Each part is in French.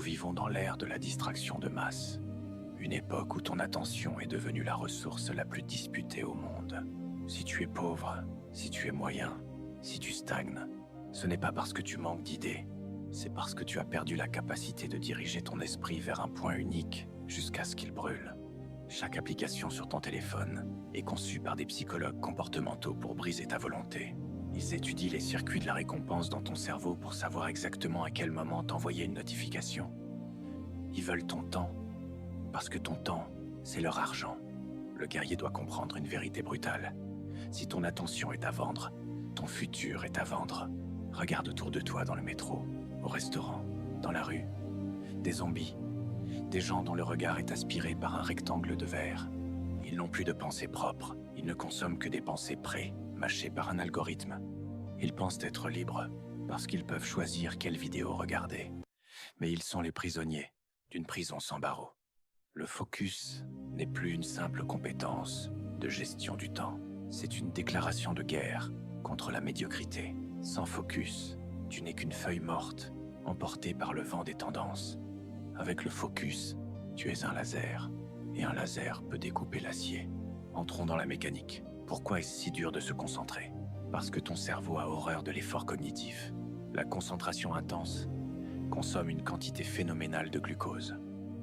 vivons dans l'ère de la distraction de masse. Une époque où ton attention est devenue la ressource la plus disputée au monde. Si tu es pauvre, si tu es moyen, si tu stagnes, ce n'est pas parce que tu manques d'idées, c'est parce que tu as perdu la capacité de diriger ton esprit vers un point unique jusqu'à ce qu'il brûle. Chaque application sur ton téléphone est conçue par des psychologues comportementaux pour briser ta volonté. Ils étudient les circuits de la récompense dans ton cerveau pour savoir exactement à quel moment t'envoyer une notification. Ils veulent ton temps, parce que ton temps, c'est leur argent. Le guerrier doit comprendre une vérité brutale. Si ton attention est à vendre, ton futur est à vendre. Regarde autour de toi dans le métro, au restaurant, dans la rue. Des zombies, des gens dont le regard est aspiré par un rectangle de verre. Ils n'ont plus de pensée propre, ils ne consomment que des pensées mâchées par un algorithme. Ils pensent être libres, parce qu'ils peuvent choisir quelle vidéo regarder. Mais ils sont les prisonniers d'une prison sans barreaux. Le focus n'est plus une simple compétence de gestion du temps. C'est une déclaration de guerre contre la médiocrité. Sans focus, tu n'es qu'une feuille morte, emportée par le vent des tendances. Avec le focus, tu es un laser, et un laser peut découper l'acier. Entrons dans la mécanique. Pourquoi est-ce si dur de se concentrer? Parce que ton cerveau a horreur de l'effort cognitif. La concentration intense consomme une quantité phénoménale de glucose.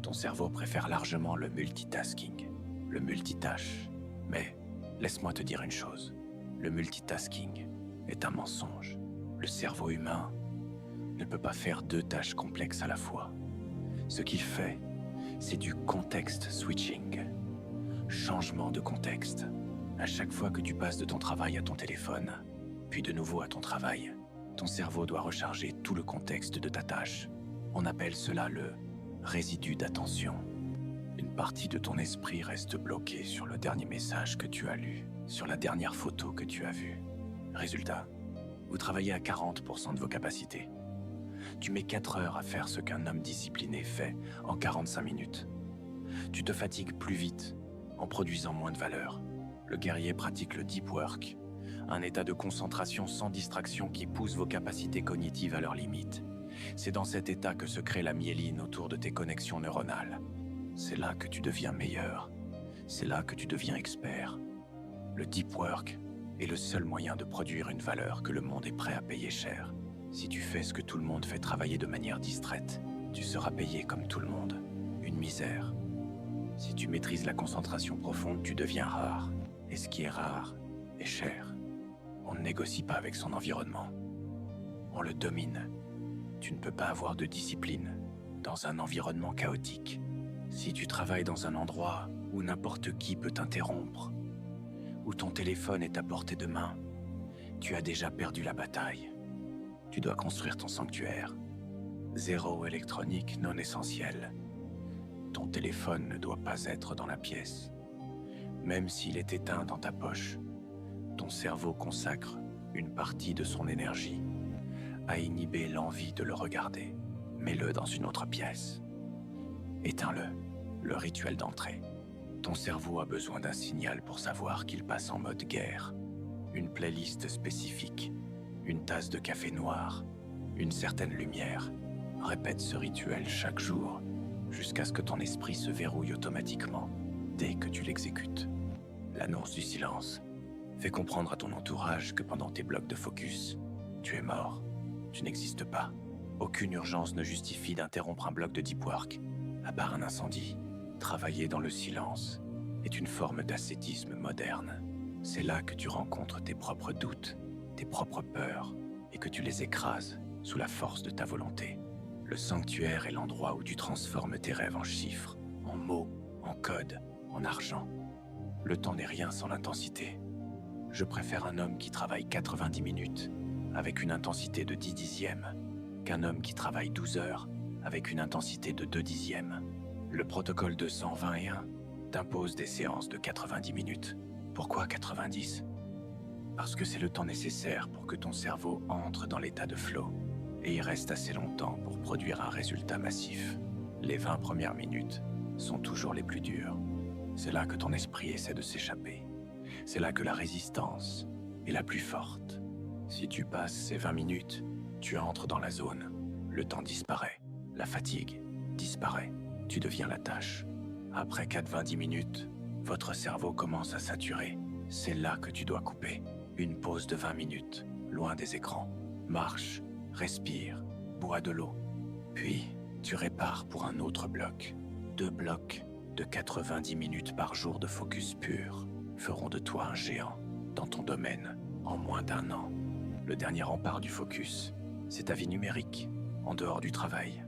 Ton cerveau préfère largement le multitasking, le multitâche. Mais laisse-moi te dire une chose, le multitasking est un mensonge. Le cerveau humain ne peut pas faire 2 tâches complexes à la fois. Ce qu'il fait, c'est du context switching. Changement de contexte. À chaque fois que tu passes de ton travail à ton téléphone, puis de nouveau à ton travail, ton cerveau doit recharger tout le contexte de ta tâche. On appelle cela le résidu d'attention. Une partie de ton esprit reste bloquée sur le dernier message que tu as lu, sur la dernière photo que tu as vue. Résultat, vous travaillez à 40% de vos capacités. Tu mets 4 heures à faire ce qu'un homme discipliné fait en 45 minutes. Tu te fatigues plus vite, en produisant moins de valeur. Le guerrier pratique le deep work, un état de concentration sans distraction qui pousse vos capacités cognitives à leurs limites. C'est dans cet état que se crée la myéline autour de tes connexions neuronales. C'est là que tu deviens meilleur. C'est là que tu deviens expert. Le deep work est le seul moyen de produire une valeur que le monde est prêt à payer cher. Si tu fais ce que tout le monde fait travailler de manière distraite, tu seras payé comme tout le monde. Une misère. Si tu maîtrises la concentration profonde, tu deviens rare. Et ce qui est rare est cher. On ne négocie pas avec son environnement. On le domine. Tu ne peux pas avoir de discipline dans un environnement chaotique. Si tu travailles dans un endroit où n'importe qui peut t'interrompre, où ton téléphone est à portée de main, tu as déjà perdu la bataille. Tu dois construire ton sanctuaire. Zéro électronique non essentiel. Ton téléphone ne doit pas être dans la pièce. Même s'il est éteint dans ta poche, ton cerveau consacre une partie de son énergie à inhiber l'envie de le regarder. Mets-le dans une autre pièce. Éteins-le, le rituel d'entrée. Ton cerveau a besoin d'un signal pour savoir qu'il passe en mode guerre. Une playlist spécifique, une tasse de café noir, une certaine lumière. Répète ce rituel chaque jour, jusqu'à ce que ton esprit se verrouille automatiquement dès que tu l'exécutes. L'annonce du silence fait comprendre à ton entourage que pendant tes blocs de focus, tu es mort. Tu n'existes pas. Aucune urgence ne justifie d'interrompre un bloc de deep work, à part un incendie. Travailler dans le silence est une forme d'ascétisme moderne. C'est là que tu rencontres tes propres doutes, tes propres peurs, et que tu les écrases sous la force de ta volonté. Le sanctuaire est l'endroit où tu transformes tes rêves en chiffres, en mots, en codes, en argent. Le temps n'est rien sans l'intensité. Je préfère un homme qui travaille 90 minutes avec une intensité de 10 dixièmes qu'un homme qui travaille 12 heures avec une intensité de 2 dixièmes. Le protocole de 121 t'impose des séances de 90 minutes. Pourquoi 90? Parce que c'est le temps nécessaire pour que ton cerveau entre dans l'état de flow et y reste assez longtemps pour produire un résultat massif. Les 20 premières minutes sont toujours les plus dures. C'est là que ton esprit essaie de s'échapper. C'est là que la résistance est la plus forte. Si tu passes ces 20 minutes, tu entres dans la zone. Le temps disparaît. La fatigue disparaît. Tu deviens la tâche. Après 90 minutes, votre cerveau commence à saturer. C'est là que tu dois couper. Une pause de 20 minutes, loin des écrans. Marche, respire, bois de l'eau. Puis, tu répares pour un autre bloc. 2 blocs de 90 minutes par jour de focus pur feront de toi un géant dans ton domaine en moins d'1 an. Le dernier rempart du focus, c'est ta vie numérique, en dehors du travail.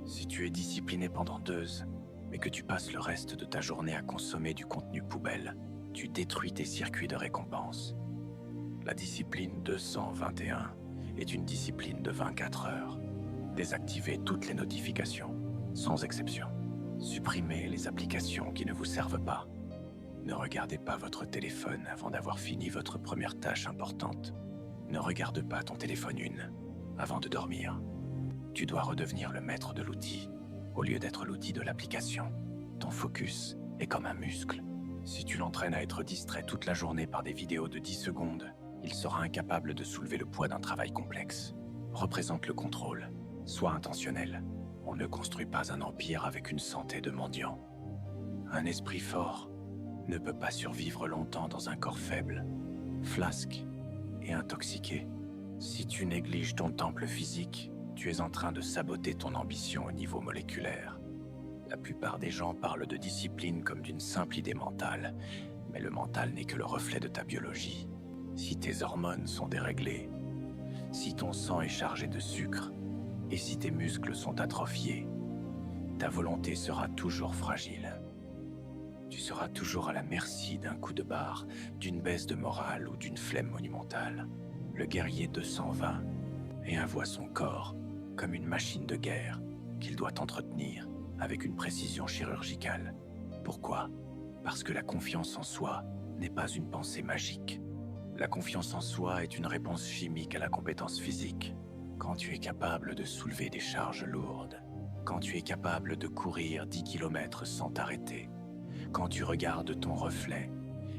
Si tu es discipliné pendant 2 heures, mais que tu passes le reste de ta journée à consommer du contenu poubelle, tu détruis tes circuits de récompense. La discipline 221 est une discipline de 24 heures. Désactivez toutes les notifications, sans exception. Supprimez les applications qui ne vous servent pas. Ne regardez pas votre téléphone avant d'avoir fini votre première tâche importante. Ne regarde pas ton téléphone avant de dormir. Tu dois redevenir le maître de l'outil, au lieu d'être l'outil de l'application. Ton focus est comme un muscle. Si tu l'entraînes à être distrait toute la journée par des vidéos de 10 secondes, il sera incapable de soulever le poids d'un travail complexe. Représente le contrôle. Sois intentionnel. On ne construit pas un empire avec une santé de mendiant. Un esprit fort ne peut pas survivre longtemps dans un corps faible, flasque et intoxiqué. Si tu négliges ton temple physique, tu es en train de saboter ton ambition au niveau moléculaire. La plupart des gens parlent de discipline comme d'une simple idée mentale, mais le mental n'est que le reflet de ta biologie. Si tes hormones sont déréglées, si ton sang est chargé de sucre, et si tes muscles sont atrophiés, ta volonté sera toujours fragile. Tu seras toujours à la merci d'un coup de barre, d'une baisse de morale ou d'une flemme monumentale. Le guerrier 220 voit son corps comme une machine de guerre qu'il doit entretenir avec une précision chirurgicale. Pourquoi? Parce que la confiance en soi n'est pas une pensée magique. La confiance en soi est une réponse chimique à la compétence physique. Quand tu es capable de soulever des charges lourdes, quand tu es capable de courir 10 km sans t'arrêter, quand tu regardes ton reflet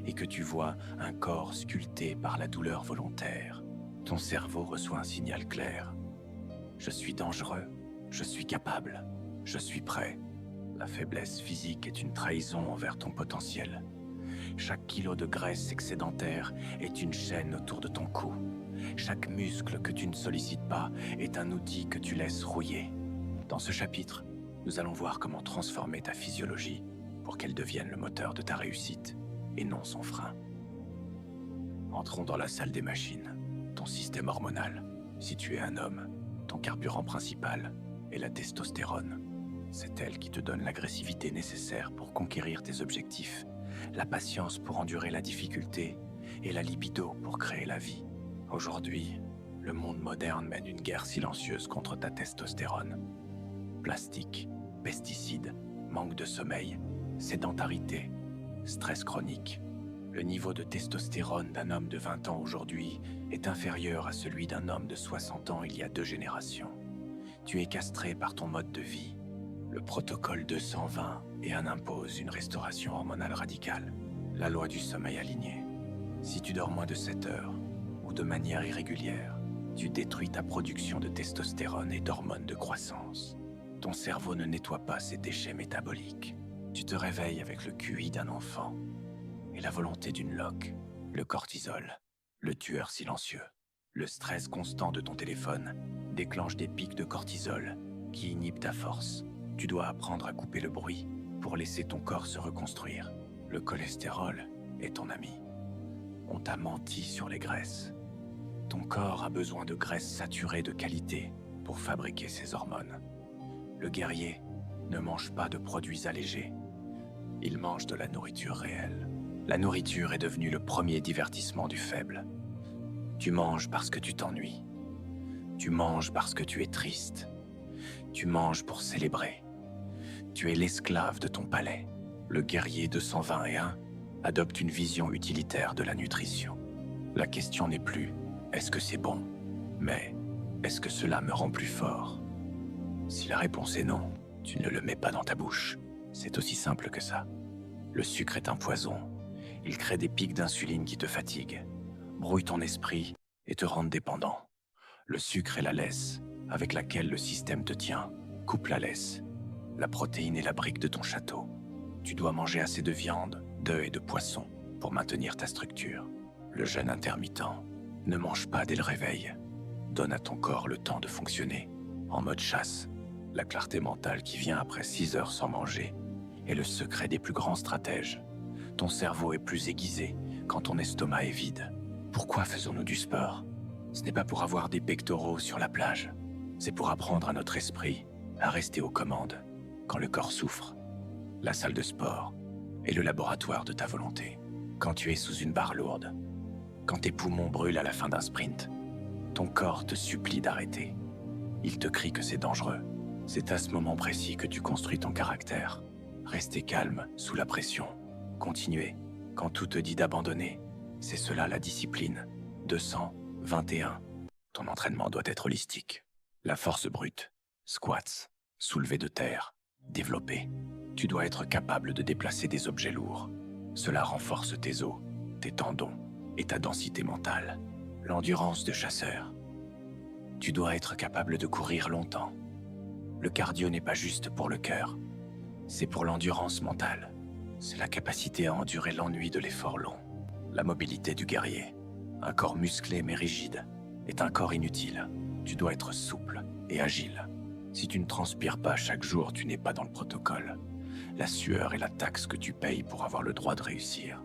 et que tu vois un corps sculpté par la douleur volontaire, ton cerveau reçoit un signal clair. Je suis dangereux, je suis capable, je suis prêt. La faiblesse physique est une trahison envers ton potentiel. Chaque kilo de graisse excédentaire est une chaîne autour de ton cou. Chaque muscle que tu ne sollicites pas est un outil que tu laisses rouiller. Dans ce chapitre, nous allons voir comment transformer ta physiologie pour qu'elle devienne le moteur de ta réussite et non son frein. Entrons dans la salle des machines. Ton système hormonal. Si tu es un homme, ton carburant principal est la testostérone. C'est elle qui te donne l'agressivité nécessaire pour conquérir tes objectifs, la patience pour endurer la difficulté et la libido pour créer la vie. Aujourd'hui, le monde moderne mène une guerre silencieuse contre ta testostérone. Plastique, pesticides, manque de sommeil, sédentarité, stress chronique. Le niveau de testostérone d'un homme de 20 ans aujourd'hui est inférieur à celui d'un homme de 60 ans il y a 2 générations. Tu es castré par ton mode de vie. Le protocole 220 impose une restauration hormonale radicale. La loi du sommeil aligné. Si tu dors moins de 7 heures, ou de manière irrégulière, tu détruis ta production de testostérone et d'hormones de croissance. Ton cerveau ne nettoie pas ses déchets métaboliques. Tu te réveilles avec le QI d'un enfant et la volonté d'une loque, le cortisol, le tueur silencieux. Le stress constant de ton téléphone déclenche des pics de cortisol qui inhibent ta force. Tu dois apprendre à couper le bruit pour laisser ton corps se reconstruire. Le cholestérol est ton ami. On t'a menti sur les graisses. Ton corps a besoin de graisses saturées de qualité pour fabriquer ses hormones. Le guerrier ne mange pas de produits allégés. Il mange de la nourriture réelle. La nourriture est devenue le premier divertissement du faible. Tu manges parce que tu t'ennuies. Tu manges parce que tu es triste. Tu manges pour célébrer. Tu es l'esclave de ton palais. Le guerrier 221 adopte une vision utilitaire de la nutrition. La question n'est plus « est-ce que c'est bon ?» mais « est-ce que cela me rend plus fort ?» Si la réponse est non, tu ne le mets pas dans ta bouche. C'est aussi simple que ça. Le sucre est un poison. Il crée des pics d'insuline qui te fatiguent, brouillent ton esprit et te rendent dépendant. Le sucre est la laisse avec laquelle le système te tient. Coupe la laisse La protéine est la brique de ton château. Tu dois manger assez de viande, d'œufs et de poissons pour maintenir ta structure. Le jeûne intermittent. Ne mange pas dès le réveil. Donne à ton corps le temps de fonctionner. En mode chasse, la clarté mentale qui vient après 6 heures sans manger est le secret des plus grands stratèges. Ton cerveau est plus aiguisé quand ton estomac est vide. Pourquoi faisons-nous du sport? Ce n'est pas pour avoir des pectoraux sur la plage. C'est pour apprendre à notre esprit à rester aux commandes quand le corps souffre. La salle de sport est le laboratoire de ta volonté. Quand tu es sous une barre lourde, quand tes poumons brûlent à la fin d'un sprint, ton corps te supplie d'arrêter. Il te crie que c'est dangereux. C'est à ce moment précis que tu construis ton caractère. Rester calme sous la pression. Continuer quand tout te dit d'abandonner. C'est cela la discipline. 221. Ton entraînement doit être holistique. La force brute, squats, soulevé de terre, développé. Tu dois être capable de déplacer des objets lourds. Cela renforce tes os, tes tendons et ta densité mentale. L'endurance de chasseur. Tu dois être capable de courir longtemps. Le cardio n'est pas juste pour le cœur, c'est pour l'endurance mentale. C'est la capacité à endurer l'ennui de l'effort long. La mobilité du guerrier. Un corps musclé mais rigide est un corps inutile. Tu dois être souple et agile. Si tu ne transpires pas chaque jour, tu n'es pas dans le protocole. La sueur est la taxe que tu payes pour avoir le droit de réussir.